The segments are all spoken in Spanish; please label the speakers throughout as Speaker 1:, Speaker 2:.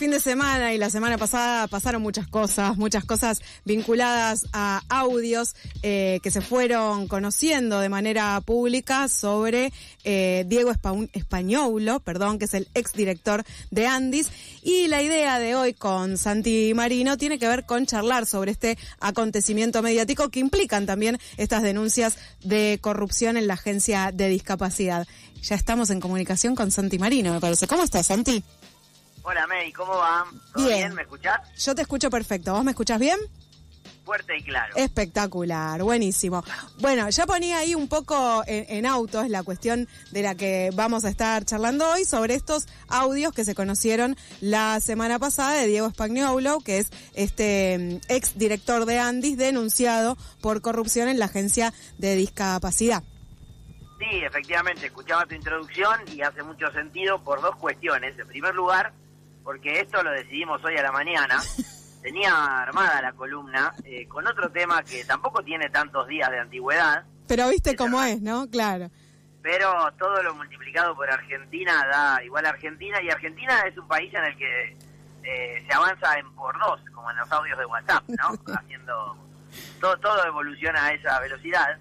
Speaker 1: fin de semana y la semana pasada pasaron muchas cosas vinculadas a audios que se fueron conociendo de manera pública sobre Diego Spagnuolo, que es el exdirector de Andis. Y la idea de hoy con Santi Marino tiene que ver con charlar sobre este acontecimiento mediático que implican también estas denuncias de corrupción en la Agencia de Discapacidad. Ya estamos en comunicación con Santi Marino, me parece. ¿Cómo estás, Santi?
Speaker 2: Hola, May, ¿cómo va? ¿Todo bien? ¿Me escuchás?
Speaker 1: Yo te escucho perfecto. ¿Vos me escuchás bien?
Speaker 2: Fuerte y claro.
Speaker 1: Espectacular, buenísimo. Bueno, ya ponía ahí un poco en autos la cuestión de la que vamos a estar charlando hoy sobre estos audios que se conocieron la semana pasada de Diego Spagnuolo, que es este ex director de Andis denunciado por corrupción en la Agencia de Discapacidad.
Speaker 2: Sí, efectivamente, escuchaba tu introducción y hace mucho sentido por dos cuestiones. En primer lugar, porque esto lo decidimos hoy a la mañana. Tenía armada la columna con otro tema que tampoco tiene tantos días de antigüedad.
Speaker 1: Pero viste cómo es, ¿no? Claro.
Speaker 2: Pero todo lo multiplicado por Argentina da igual a Argentina, y Argentina es un país en el que se avanza en por dos, como en los audios de WhatsApp, ¿no? Haciendo todo evoluciona a esa velocidad.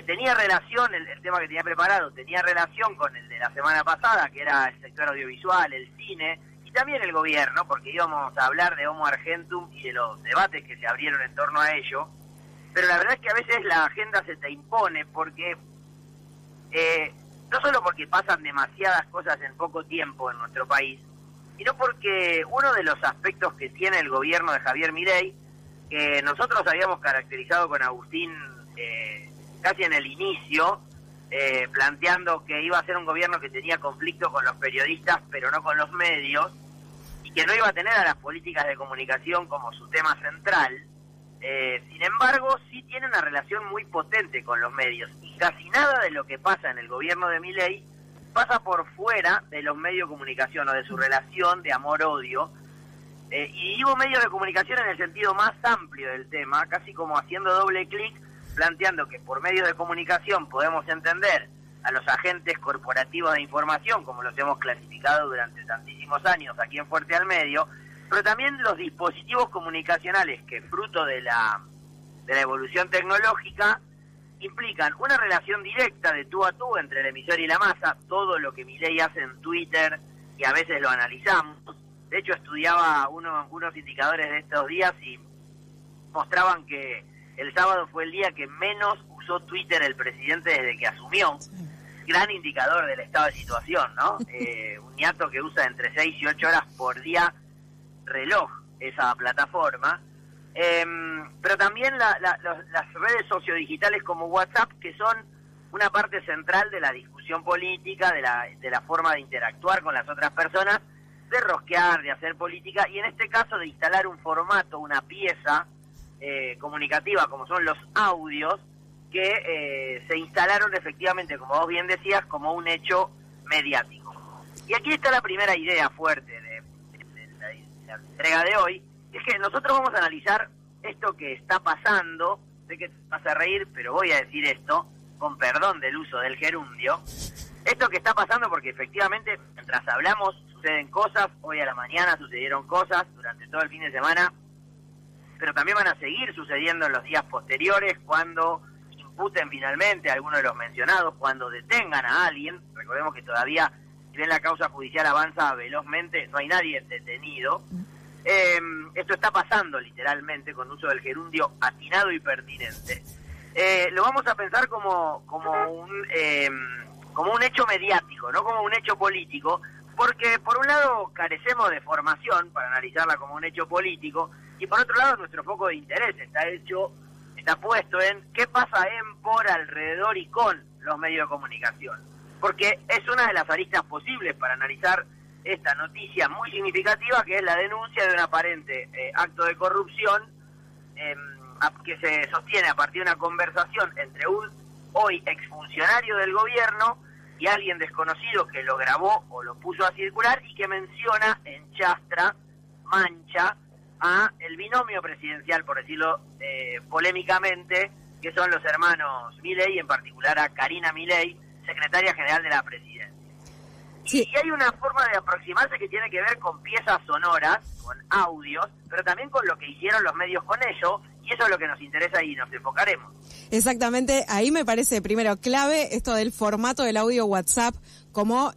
Speaker 2: Tenía relación, el tema que tenía preparado, tenía relación con el de la semana pasada, que era el sector audiovisual, el cine, y también el gobierno, porque íbamos a hablar de Homo Argentum y de los debates que se abrieron en torno a ello. Pero la verdad es que a veces la agenda se te impone, porque no solo porque pasan demasiadas cosas en poco tiempo en nuestro país, sino porque uno de los aspectos que tiene el gobierno de Javier Milei, que nosotros habíamos caracterizado con Agustín casi en el inicio, planteando que iba a ser un gobierno que tenía conflicto con los periodistas, pero no con los medios, y que no iba a tener a las políticas de comunicación como su tema central. Sin embargo, sí tiene una relación muy potente con los medios, y casi nada de lo que pasa en el gobierno de Milei pasa por fuera de los medios de comunicación o de su relación de amor-odio. Y digo medios de comunicación en el sentido más amplio del tema, casi como haciendo doble clic, planteando que por medios de comunicación podemos entender a los agentes corporativos de información, como los hemos clasificado durante tantísimos años aquí en Fuerte al Medio, pero también los dispositivos comunicacionales que, fruto de la evolución tecnológica, implican una relación directa de tú a tú entre el emisor y la masa. Todo lo que Milei hace en Twitter, y a veces lo analizamos. De hecho, estudiaba unos indicadores de estos días y mostraban que el sábado fue el día que menos usó Twitter el presidente desde que asumió. Gran indicador del estado de situación, ¿no? Un ñato que usa entre 6 y 8 horas por día reloj esa plataforma. Pero también las redes sociodigitales como WhatsApp, que son una parte central de la discusión política, de la forma de interactuar con las otras personas, de rosquear, de hacer política, y en este caso de instalar un formato, una pieza comunicativa como son los audios, que se instalaron efectivamente, como vos bien decías, como un hecho mediático. Y aquí está la primera idea fuerte de la entrega de hoy, es que nosotros vamos a analizar esto que está pasando. Sé que te vas a reír, pero voy a decir esto, con perdón del uso del gerundio, esto que está pasando porque efectivamente, mientras hablamos, suceden cosas. Hoy a la mañana sucedieron cosas, durante todo el fin de semana, pero también van a seguir sucediendo en los días posteriores, cuando imputen finalmente a alguno de los mencionados, cuando detengan a alguien. Recordemos que todavía, si bien la causa judicial avanza velozmente, no hay nadie detenido. Esto está pasando literalmente, con uso del gerundio atinado y pertinente. Lo vamos a pensar como un hecho mediático, no como un hecho político, porque por un lado carecemos de formación para analizarla como un hecho político, y por otro lado nuestro foco de interés está puesto en qué pasa en, por, alrededor y con los medios de comunicación, porque es una de las aristas posibles para analizar esta noticia muy significativa, que es la denuncia de un aparente acto de corrupción que se sostiene a partir de una conversación entre un hoy exfuncionario del gobierno y alguien desconocido que lo grabó o lo puso a circular, y que menciona en chastra, mancha, a el binomio presidencial, por decirlo polémicamente, que son los hermanos Milei, en particular a Karina Milei, secretaria general de la presidencia.
Speaker 1: Sí.
Speaker 2: Y hay una forma de aproximarse que tiene que ver con piezas sonoras, con audios, pero también con lo que hicieron los medios con ello, y eso es lo que nos interesa y nos enfocaremos.
Speaker 1: Exactamente, ahí me parece primero clave esto del formato del audio WhatsApp como,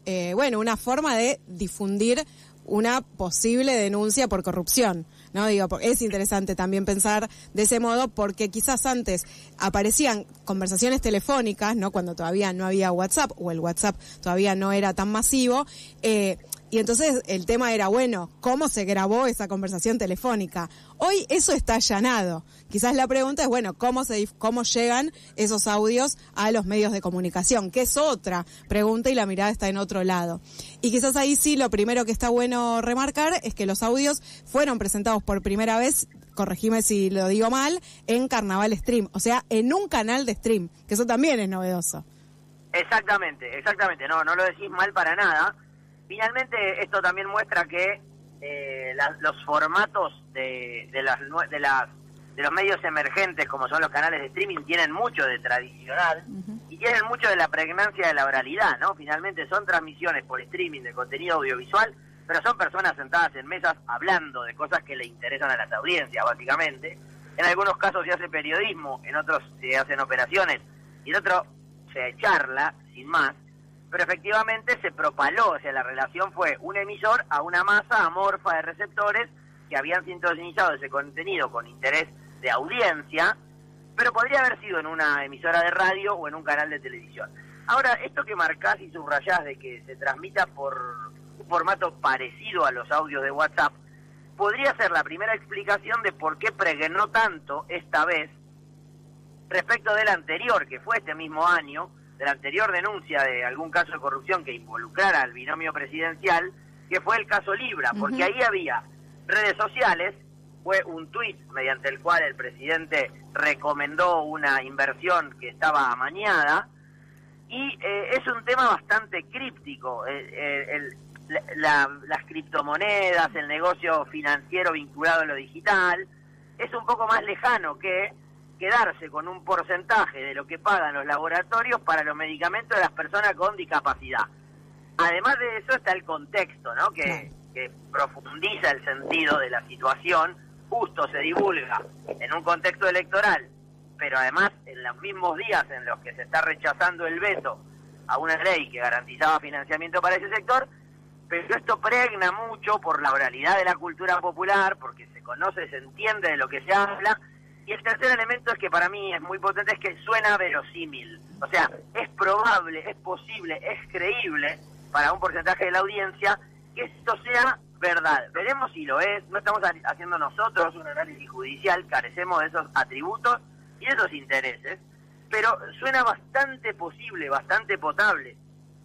Speaker 1: una forma de difundir una posible denuncia por corrupción, ¿no? Es interesante también pensar de ese modo porque quizás antes aparecían conversaciones telefónicas, ¿no? Cuando todavía no había WhatsApp o el WhatsApp todavía no era tan masivo, y entonces el tema era, ¿cómo se grabó esa conversación telefónica? Hoy eso está allanado. Quizás la pregunta es, ¿cómo llegan esos audios a los medios de comunicación? Que es otra pregunta y la mirada está en otro lado. Y quizás ahí sí lo primero que está bueno remarcar es que los audios fueron presentados por primera vez, corregime si lo digo mal, en Carnaval Stream, o sea, en un canal de stream, que eso también es novedoso.
Speaker 2: Exactamente, no lo decís mal para nada. Finalmente esto también muestra que los formatos de los medios emergentes, como son los canales de streaming, tienen mucho de tradicional y tienen mucho de la pregnancia de la oralidad, ¿no? Finalmente son transmisiones por streaming de contenido audiovisual, pero son personas sentadas en mesas hablando de cosas que le interesan a las audiencias, básicamente. En algunos casos se hace periodismo, en otros se hacen operaciones y en otros se charla, sin más. Pero efectivamente se propaló, o sea, la relación fue un emisor a una masa amorfa de receptores que habían sintonizado ese contenido con interés de audiencia, pero podría haber sido en una emisora de radio o en un canal de televisión. Ahora, esto que marcás y subrayás de que se transmita por un formato parecido a los audios de WhatsApp, podría ser la primera explicación de por qué pregnó tanto esta vez respecto del anterior, que fue este mismo año, de la anterior denuncia de algún caso de corrupción que involucrara al binomio presidencial, que fue el caso Libra, porque ahí había redes sociales, fue un tuit mediante el cual el presidente recomendó una inversión que estaba amañada, y es un tema bastante críptico, las criptomonedas, el negocio financiero vinculado a lo digital, es un poco más lejano que quedarse con un porcentaje de lo que pagan los laboratorios para los medicamentos de las personas con discapacidad. Además de eso está el contexto, ¿no? Que profundiza el sentido de la situación, justo se divulga en un contexto electoral, pero además en los mismos días en los que se está rechazando el veto a una ley que garantizaba financiamiento para ese sector, pero esto pregna mucho por la oralidad de la cultura popular, porque se conoce, se entiende de lo que se habla. Y el tercer elemento es que para mí es muy potente, es que suena verosímil. O sea, es probable, es posible, es creíble para un porcentaje de la audiencia que esto sea verdad. Veremos si lo es. No estamos haciendo nosotros un análisis judicial, carecemos de esos atributos y de esos intereses, pero suena bastante posible, bastante potable.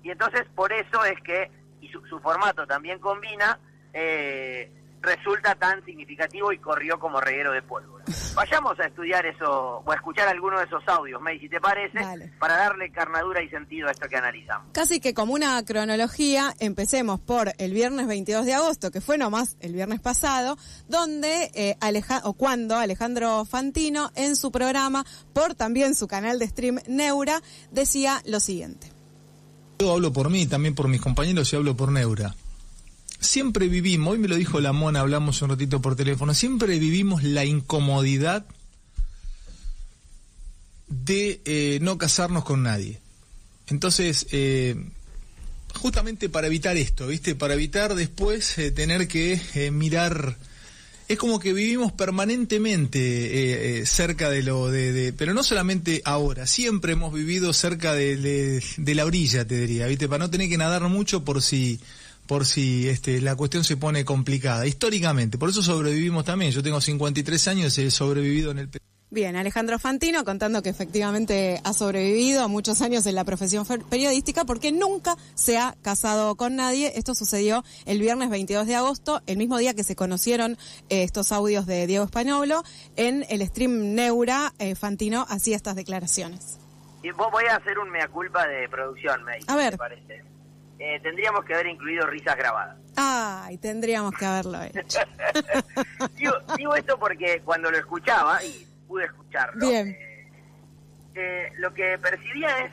Speaker 2: Y entonces por eso es que, y su formato también combina, resulta tan significativo y corrió como reguero de pólvora. Vayamos a estudiar eso, o a escuchar alguno de esos audios, May, si te parece, para darle carnadura y sentido a esto que analizamos.
Speaker 1: Casi que como una cronología, empecemos por el viernes 22 de agosto, que fue nomás el viernes pasado, donde cuando Alejandro Fantino, en su programa, por también su canal de stream Neura, decía lo siguiente.
Speaker 3: Yo hablo por mí, también por mis compañeros y hablo por Neura. Siempre vivimos, hoy me lo dijo la Mona, hablamos un ratito por teléfono, siempre vivimos la incomodidad de no casarnos con nadie. Entonces, justamente para evitar esto, ¿viste? Para evitar después tener que mirar. Es como que vivimos permanentemente cerca de pero no solamente ahora, siempre hemos vivido cerca de la orilla, te diría, ¿viste? Para no tener que nadar mucho por si la cuestión se pone complicada, históricamente. Por eso sobrevivimos también. Yo tengo 53 años y he sobrevivido en el...
Speaker 1: Bien, Alejandro Fantino contando que efectivamente ha sobrevivido muchos años en la profesión periodística porque nunca se ha casado con nadie. Esto sucedió el viernes 22 de agosto, el mismo día que se conocieron estos audios de Diego Españolo. En el stream Neura, Fantino hacía estas declaraciones.
Speaker 2: Y voy a hacer un mea culpa de producción, May,
Speaker 1: a ver.
Speaker 2: ¿te parece? Tendríamos que haber incluido risas grabadas.
Speaker 1: Ay, tendríamos que haberlo hecho.
Speaker 2: digo esto porque cuando lo escuchaba, y pude escucharlo,
Speaker 1: bien,
Speaker 2: lo que percibía es,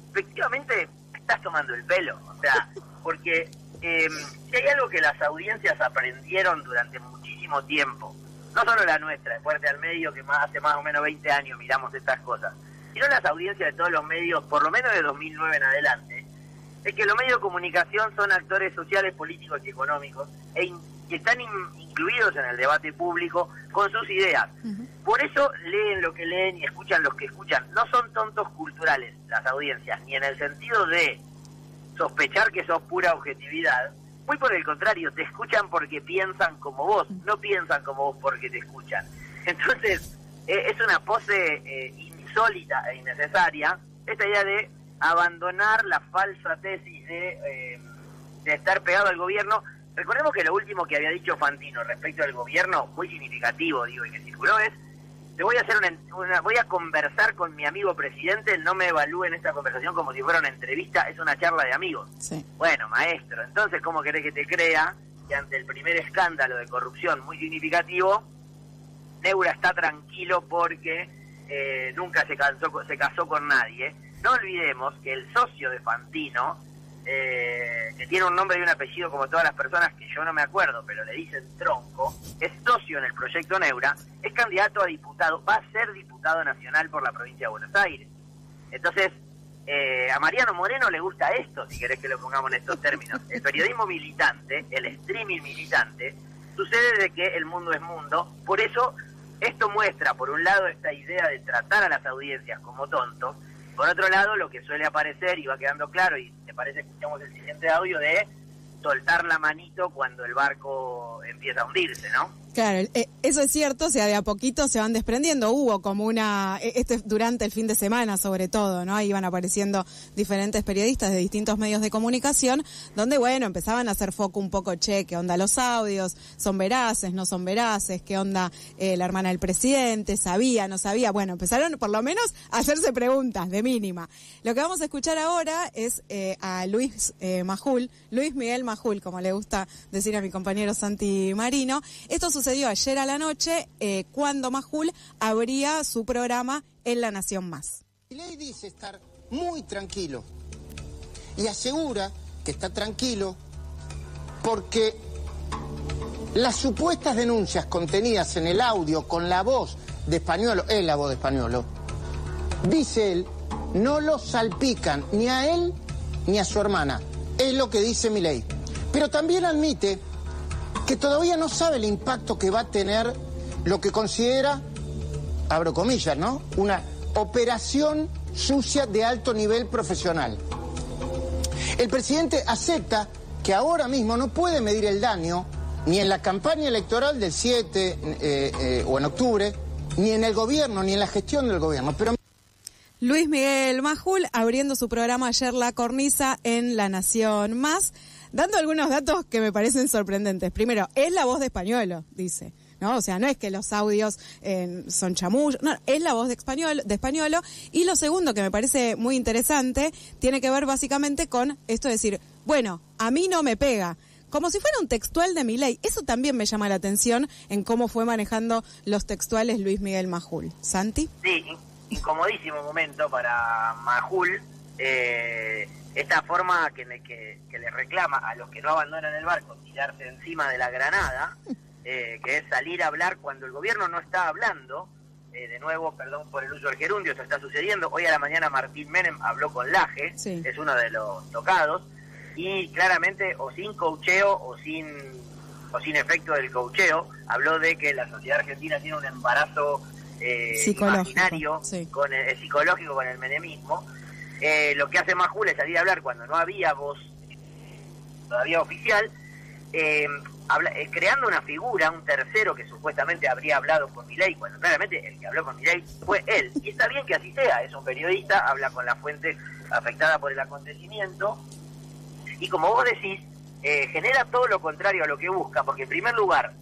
Speaker 2: efectivamente, estás tomando el pelo. O sea, porque si hay algo que las audiencias aprendieron durante muchísimo tiempo, no solo la nuestra, de Fuerte al Medio, que hace más o menos 20 años miramos estas cosas, sino las audiencias de todos los medios, por lo menos de 2009 en adelante, es que los medios de comunicación son actores sociales, políticos y económicos, que están incluidos en el debate público con sus ideas. Por eso leen lo que leen y escuchan los que escuchan. No son tontos culturales las audiencias, ni en el sentido de sospechar que sos pura objetividad. Muy por el contrario, te escuchan porque piensan como vos, no piensan como vos porque te escuchan. Entonces, es una pose insólita e innecesaria esta idea de abandonar la falsa tesis de estar pegado al gobierno. Recordemos que lo último que había dicho Fantino respecto al gobierno, muy significativo, digo, y que circuló es: te voy a hacer voy a conversar con mi amigo presidente, no me evalúen esta conversación como si fuera una entrevista, es una charla de amigos. Sí. Bueno, maestro, entonces, ¿cómo querés que te crea que ante el primer escándalo de corrupción muy significativo, Neura está tranquilo porque nunca se casó con nadie? No olvidemos que el socio de Fantino, que tiene un nombre y un apellido como todas las personas que yo no me acuerdo, pero le dicen Tronco, es socio en el proyecto Neura, es candidato a diputado, va a ser diputado nacional por la provincia de Buenos Aires. Entonces, a Mariano Moreno le gusta esto, si querés que lo pongamos en estos términos. El periodismo militante, el streaming militante, sucede de que el mundo es mundo. Por eso, esto muestra, por un lado, esta idea de tratar a las audiencias como tontos. Por otro lado, lo que suele aparecer, y va quedando claro, y te parece que escuchamos el siguiente audio, de soltar la manito cuando el barco empieza a hundirse, ¿no?
Speaker 1: Claro, eso es cierto, o sea, de a poquito se van desprendiendo. Hubo como durante el fin de semana sobre todo, ¿no? Ahí iban apareciendo diferentes periodistas de distintos medios de comunicación, donde, bueno, empezaban a hacer foco un poco, qué onda los audios, son veraces, no son veraces, qué onda la hermana del presidente, sabía, no sabía. Bueno, empezaron por lo menos a hacerse preguntas de mínima. Lo que vamos a escuchar ahora es a Luis Miguel Majul, como le gusta decir a mi compañero Santi Marino. Esto sucedió ayer a la noche, cuando Majul abría su programa en La Nación Más.
Speaker 4: Milei dice estar muy tranquilo y asegura que está tranquilo porque las supuestas denuncias contenidas en el audio con la voz de Spagnuolo, es la voz de Spagnuolo, dice él, no lo salpican ni a él ni a su hermana. Es lo que dice Milei. Pero también admite que todavía no sabe el impacto que va a tener lo que considera, abro comillas, ¿no?, una operación sucia de alto nivel profesional. El presidente acepta que ahora mismo no puede medir el daño ni en la campaña electoral del 7 o en octubre, ni en el gobierno, ni en la gestión del gobierno. Pero
Speaker 1: Luis Miguel Majul abriendo su programa ayer La Cornisa en La Nación Más, dando algunos datos que me parecen sorprendentes. Primero, es la voz de Spagnuolo, dice, ¿no? O sea, no es que los audios son chamullos, no, es la voz de Spagnuolo. Y lo segundo que me parece muy interesante tiene que ver básicamente con esto de decir, bueno, a mí no me pega. Como si fuera un textual de Milei. Eso también me llama la atención en cómo fue manejando los textuales Luis Miguel Majul. ¿Santi?
Speaker 2: Sí, incomodísimo momento para Majul. Esta forma que le reclama a los que no abandonan el barco tirarse encima de la granada, que es salir a hablar cuando el gobierno no está hablando. De nuevo, perdón por el uso del gerundio, eso está sucediendo. Hoy a la mañana Martín Menem habló con Laje, sí, es uno de los tocados, y claramente o sin coacheo o sin efecto del coacheo, habló de que la sociedad argentina tiene un embarazo imaginario, sí, psicológico con el menemismo. Lo que hace Majul es salir a hablar cuando no había voz todavía oficial, creando una figura, un tercero que supuestamente habría hablado con Milei, cuando claramente el que habló con Milei fue él. Y está bien que así sea, es un periodista, habla con la fuente afectada por el acontecimiento, y como vos decís, genera todo lo contrario a lo que busca, porque en primer lugar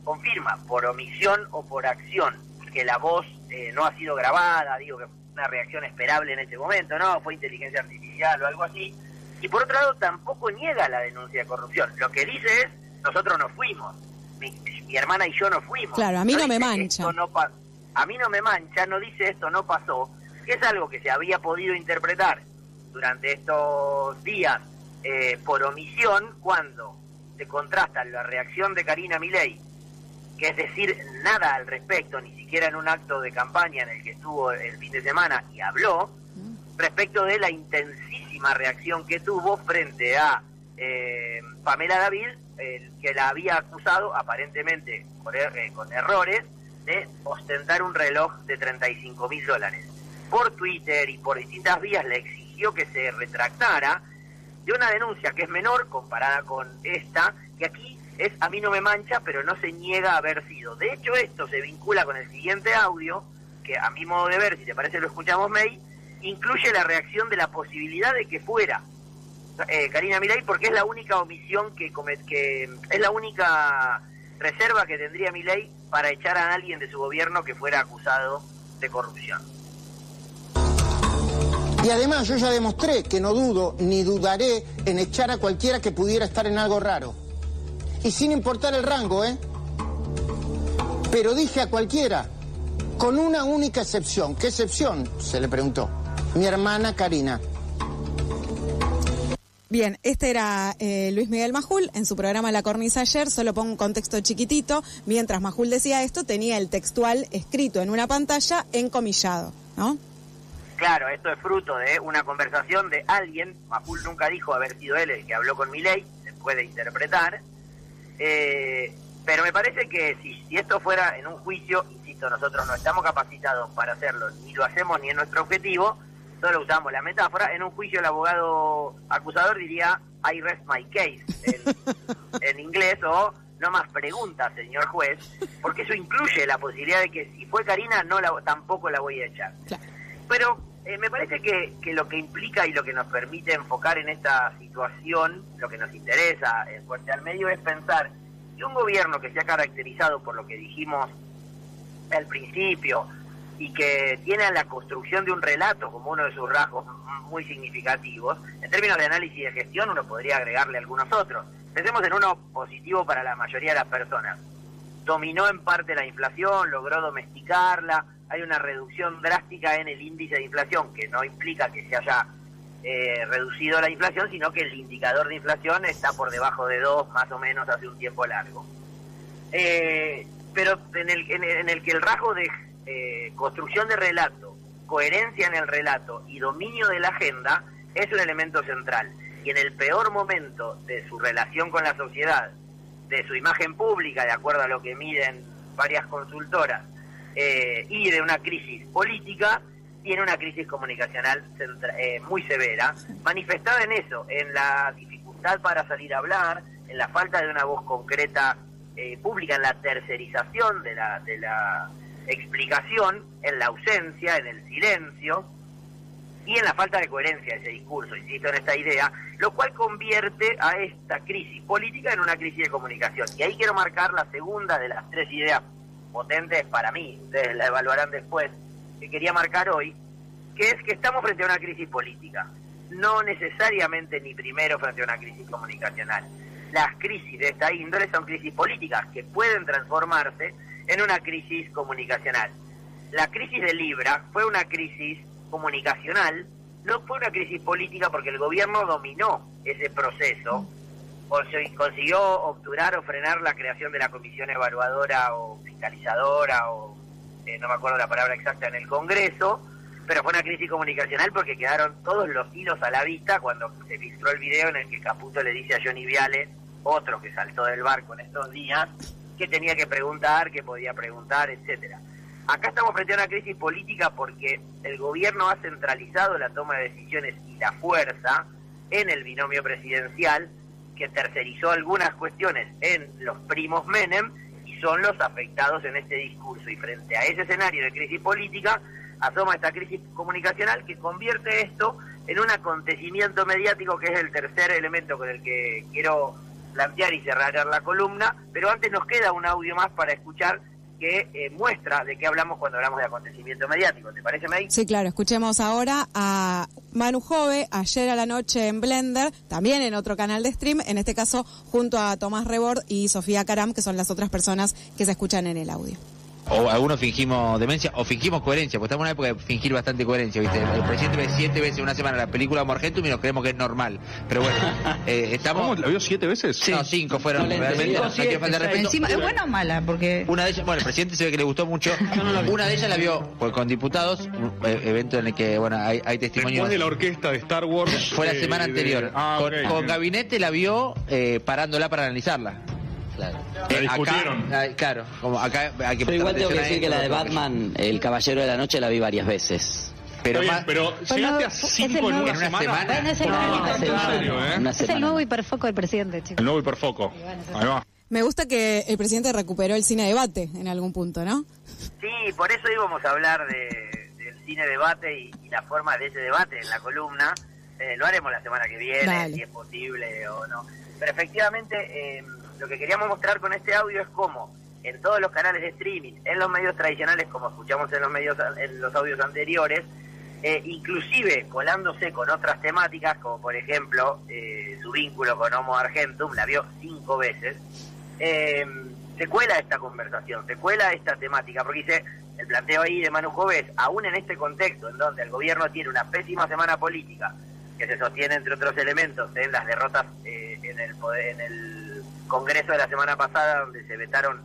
Speaker 2: confirma por omisión o por acción que la voz no ha sido grabada, digo que una reacción esperable en ese momento, no, fue inteligencia artificial o algo así, y por otro lado tampoco niega la denuncia de corrupción. Lo que dice es, nosotros no fuimos, mi hermana y yo no fuimos.
Speaker 1: Claro, a mí no me mancha.
Speaker 2: A mí no me mancha, no dice esto no pasó, que es algo que se había podido interpretar durante estos días por omisión cuando se contrasta la reacción de Karina Milei, que es decir, nada al respecto, ni siquiera en un acto de campaña en el que estuvo el fin de semana y habló, respecto de la intensísima reacción que tuvo frente a Pamela David, que la había acusado, aparentemente con errores, de ostentar un reloj de $35.000. Por Twitter y por distintas vías le exigió que se retractara de una denuncia que es menor comparada con esta, que aquí es a mí no me mancha, pero no se niega a haber sido. De hecho, esto se vincula con el siguiente audio, que a mi modo de ver, si te parece lo escuchamos, May, incluye la reacción de la posibilidad de que fuera Karina Milei, porque es la única omisión que es la única reserva que tendría Milei para echar a alguien de su gobierno que fuera acusado de corrupción.
Speaker 4: Y además yo ya demostré que no dudo ni dudaré en echar a cualquiera que pudiera estar en algo raro. Y sin importar el rango, Pero dije a cualquiera, con una única excepción. ¿Qué excepción? Se le preguntó. Mi hermana Karina.
Speaker 1: Bien, este era Luis Miguel Majul en su programa La Cornisa ayer. Solo pongo un contexto chiquitito. Mientras Majul decía esto, tenía el textual escrito en una pantalla encomillado, ¿no?
Speaker 2: Claro, esto es fruto de una conversación de alguien. Majul nunca dijo haber sido él el que habló con Milei, se puede interpretar. Pero me parece que si esto fuera en un juicio, insisto, nosotros no estamos capacitados para hacerlo, ni lo hacemos ni es nuestro objetivo, solo usamos la metáfora. En un juicio el abogado acusador diría I rest my case en inglés, o no más preguntas, señor juez, porque eso incluye la posibilidad de que si fue Karina tampoco la voy a echar. Claro. Pero me parece que lo que implica y lo que nos permite enfocar en esta situación, lo que nos interesa en Fuerte al Medio, es pensar que un gobierno que se ha caracterizado por lo que dijimos al principio y que tiene la construcción de un relato como uno de sus rasgos muy significativos, en términos de análisis y de gestión uno podría agregarle algunos otros. Pensemos en uno positivo para la mayoría de las personas. Dominó en parte la inflación, logró domesticarla, hay una reducción drástica en el índice de inflación, que no implica que se haya reducido la inflación, sino que el indicador de inflación está por debajo de 2, más o menos, hace un tiempo largo. Pero en el que el rasgo de construcción de relato, coherencia en el relato y dominio de la agenda es un elemento central. Y en el peor momento de su relación con la sociedad, de su imagen pública, de acuerdo a lo que miden varias consultoras, y de una crisis política, tiene una crisis comunicacional muy severa, manifestada en eso, en la dificultad para salir a hablar, en la falta de una voz concreta pública, en la tercerización de la explicación, en la ausencia, en el silencio, y en la falta de coherencia de ese discurso, insisto en esta idea, lo cual convierte a esta crisis política en una crisis de comunicación. Y ahí quiero marcar la segunda de las tres ideas potentes para mí, ustedes la evaluarán después, que quería marcar hoy, que es que estamos frente a una crisis política, no necesariamente ni primero frente a una crisis comunicacional. Las crisis de esta índole son crisis políticas que pueden transformarse en una crisis comunicacional. La crisis de Libra fue una crisis comunicacional, no fue una crisis política, porque el gobierno dominó ese proceso, consiguió obturar o frenar la creación de la comisión evaluadora o fiscalizadora, o no me acuerdo la palabra exacta, en el Congreso, pero fue una crisis comunicacional porque quedaron todos los hilos a la vista cuando se filtró el video en el que Caputo le dice a Johnny Viale, otro que saltó del barco en estos días, qué tenía que preguntar, qué podía preguntar, etcétera. Acá estamos frente a una crisis política porque el gobierno ha centralizado la toma de decisiones y la fuerza en el binomio presidencial, que tercerizó algunas cuestiones en los primos Menem y son los afectados en este discurso. Y frente a ese escenario de crisis política, asoma esta crisis comunicacional que convierte esto en un acontecimiento mediático, que es el tercer elemento con el que quiero plantear y cerrar la columna. Pero antes nos queda un audio más para escuchar que muestra de qué hablamos cuando hablamos de acontecimiento mediático. ¿Te parece, May?
Speaker 1: Sí, claro. Escuchemos ahora a Manu Jove, ayer a la noche en Blender, también en otro canal de stream, en este caso junto a Tomás Rebord y Sofía Caram, que son las otras personas que se escuchan en el audio.
Speaker 5: o algunos fingimos demencia o fingimos coherencia, porque estamos en una época de fingir bastante coherencia, ¿viste? El presidente ve 7 veces en una semana la película Amor Argentum y nos creemos que es normal. Pero bueno, estamos...
Speaker 6: ¿Cómo? ¿La vio 7 veces?
Speaker 5: Sí. No, 5 fueron. Realmente no quiero faltar respeto.
Speaker 7: Encima, ¿es buena o mala? Porque...
Speaker 5: Una de ellas, bueno, el presidente se ve que le gustó mucho. Una de ellas la vio pues, con diputados, un evento en el que, bueno, hay testimonios.
Speaker 6: Después de la orquesta de Star Wars.
Speaker 5: Fue la semana anterior. Con Gabinete la vio parándola para analizarla.
Speaker 8: Claro.
Speaker 6: La discutieron.
Speaker 5: Acá, claro, como acá hay que...
Speaker 8: Pero igual tengo que decir que la de Batman, El Caballero de la Noche, la vi varias veces.
Speaker 6: Pero llegaste a 5 en una semana.
Speaker 7: Bueno, es el
Speaker 8: Es
Speaker 7: el nuevo hiperfoco del presidente, chicos.
Speaker 6: El nuevo hiperfoco. Ahí va.
Speaker 1: Me gusta que el presidente recuperó el cine debate en algún punto, ¿no?
Speaker 2: Sí, por eso íbamos a hablar del cine debate y la forma de ese debate en la columna. Lo haremos la semana que viene,
Speaker 1: Dale.
Speaker 2: si es posible o no. Pero efectivamente, lo que queríamos mostrar con este audio es cómo en todos los canales de streaming, en los medios tradicionales, como escuchamos en los audios anteriores, inclusive colándose con otras temáticas, como por ejemplo su vínculo con Homo Argentum, la vio 5 veces, se cuela esta conversación, se cuela esta temática, porque dice, el planteo ahí de Manu Jovés, aún en este contexto en donde el gobierno tiene una pésima semana política, que se sostiene entre otros elementos en las derrotas en el Congreso de la semana pasada, donde se vetaron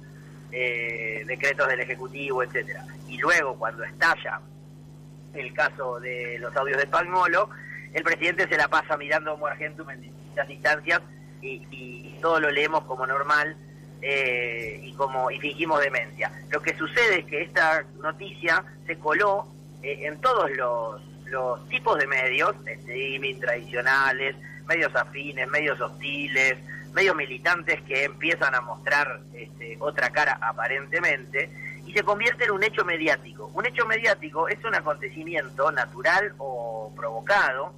Speaker 2: decretos del Ejecutivo, etcétera, y luego cuando estalla el caso de los audios de Spagnolo, el presidente se la pasa mirando Homo Argentum en distintas instancias y todo lo leemos como normal y fingimos demencia. Lo que sucede es que esta noticia se coló en todos los tipos de medios, streaming tradicionales, medios afines, medios hostiles, medios militantes que empiezan a mostrar otra cara aparentemente, y se convierte en un hecho mediático. Un hecho mediático es un acontecimiento natural o provocado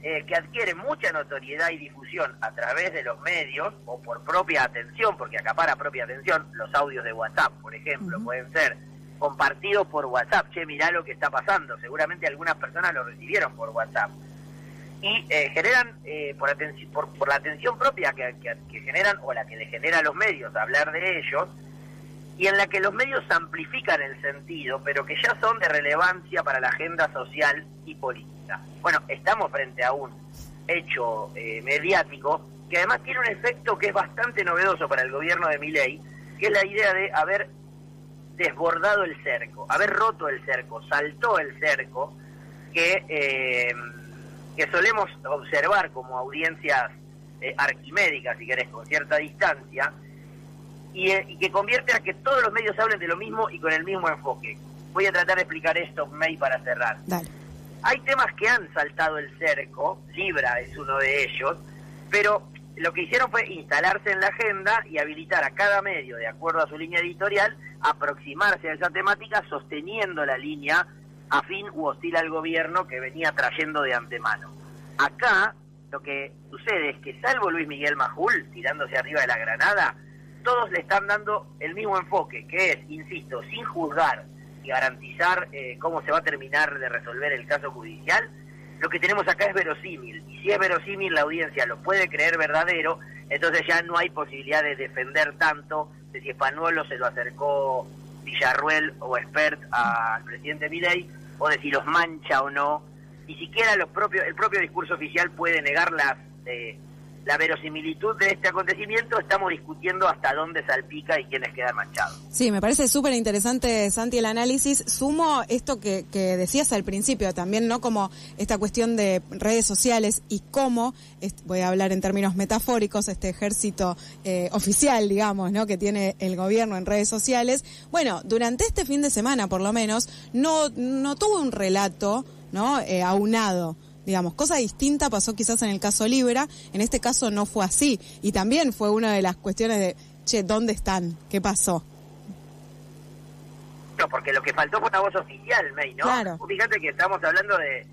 Speaker 2: que adquiere mucha notoriedad y difusión a través de los medios o por propia atención, porque acapara propia atención. Los audios de WhatsApp, por ejemplo, pueden ser compartidos por WhatsApp. Che, mirá lo que está pasando. Seguramente algunas personas lo recibieron por WhatsApp. Y generan, por la atención propia que generan, o la que le genera a los medios hablar de ellos, y en la que los medios amplifican el sentido, pero que ya son de relevancia para la agenda social y política. Bueno, estamos frente a un hecho mediático que además tiene un efecto que es bastante novedoso para el gobierno de Milei, que es la idea de haber desbordado el cerco, haber roto el cerco, saltó el cerco que solemos observar como audiencias arquimédicas, si querés, con cierta distancia, y que convierte a que todos los medios hablen de lo mismo y con el mismo enfoque. Voy a tratar de explicar esto, May, para cerrar.
Speaker 1: Dale.
Speaker 2: Hay temas que han saltado el cerco, Libra es uno de ellos, pero lo que hicieron fue instalarse en la agenda y habilitar a cada medio, de acuerdo a su línea editorial, aproximarse a esa temática sosteniendo la línea afín u hostil al gobierno que venía trayendo de antemano. Acá lo que sucede es que, salvo Luis Miguel Majul, tirándose arriba de la granada, todos le están dando el mismo enfoque, que es, insisto, sin juzgar y garantizar cómo se va a terminar de resolver el caso judicial. Lo que tenemos acá es verosímil, y si es verosímil la audiencia lo puede creer verdadero, entonces ya no hay posibilidad de defender tanto de si Spagnolo se lo acercó Villarruel o Espert al presidente Milei, o de si los mancha o no. Ni siquiera el propio discurso oficial puede negar la verosimilitud de este acontecimiento. Estamos discutiendo hasta dónde salpica y quiénes quedan manchados.
Speaker 1: Sí, me parece súper interesante, Santi, el análisis. Sumo esto que decías al principio también, ¿no? Como esta cuestión de redes sociales y cómo, voy a hablar en términos metafóricos, este ejército oficial, digamos, ¿no? Que tiene el gobierno en redes sociales. Bueno, durante este fin de semana, por lo menos, no tuvo un relato, ¿no? Aunado. Digamos, cosa distinta pasó quizás en el caso Libra, en este caso no fue así, y también fue una de las cuestiones de, che, ¿dónde están? ¿Qué pasó?
Speaker 2: No, porque lo que faltó fue una voz oficial, May, ¿no?
Speaker 1: Claro.
Speaker 2: Fíjate que estamos hablando de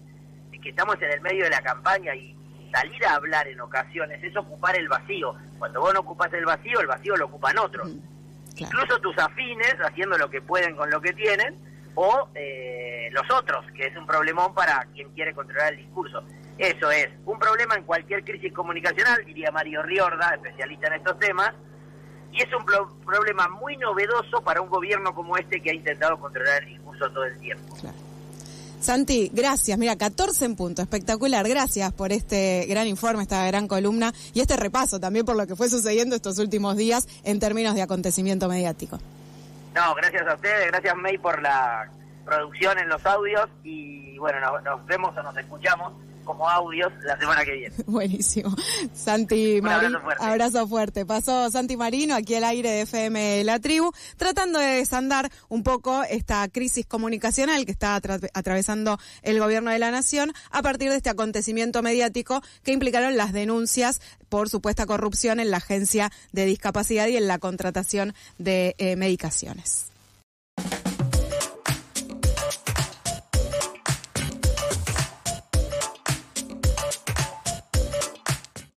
Speaker 2: que estamos en el medio de la campaña, y salir a hablar en ocasiones es ocupar el vacío. Cuando vos no ocupás el vacío lo ocupan otros. Claro. Incluso tus afines, haciendo lo que pueden con lo que tienen, o los otros, que es un problemón para quien quiere controlar el discurso. Eso es un problema en cualquier crisis comunicacional, diría Mario Riorda, especialista en estos temas, y es un problema muy novedoso para un gobierno como este que ha intentado controlar el discurso todo el tiempo.
Speaker 1: Claro. Santi, gracias. Mira, 14 en punto, espectacular. Gracias por este gran informe, esta gran columna y este repaso también por lo que fue sucediendo estos últimos días en términos de acontecimiento mediático.
Speaker 2: No, gracias a ustedes, gracias May por la producción en los audios y bueno, nos vemos o nos escuchamos como audios la semana que viene.
Speaker 1: Buenísimo. Santi Marino, abrazo fuerte. Pasó Santi Marino aquí al aire de FM La Tribu, tratando de desandar un poco esta crisis comunicacional que está atravesando el gobierno de la nación a partir de este acontecimiento mediático que implicaron las denuncias por supuesta corrupción en la Agencia de Discapacidad y en la contratación de medicaciones.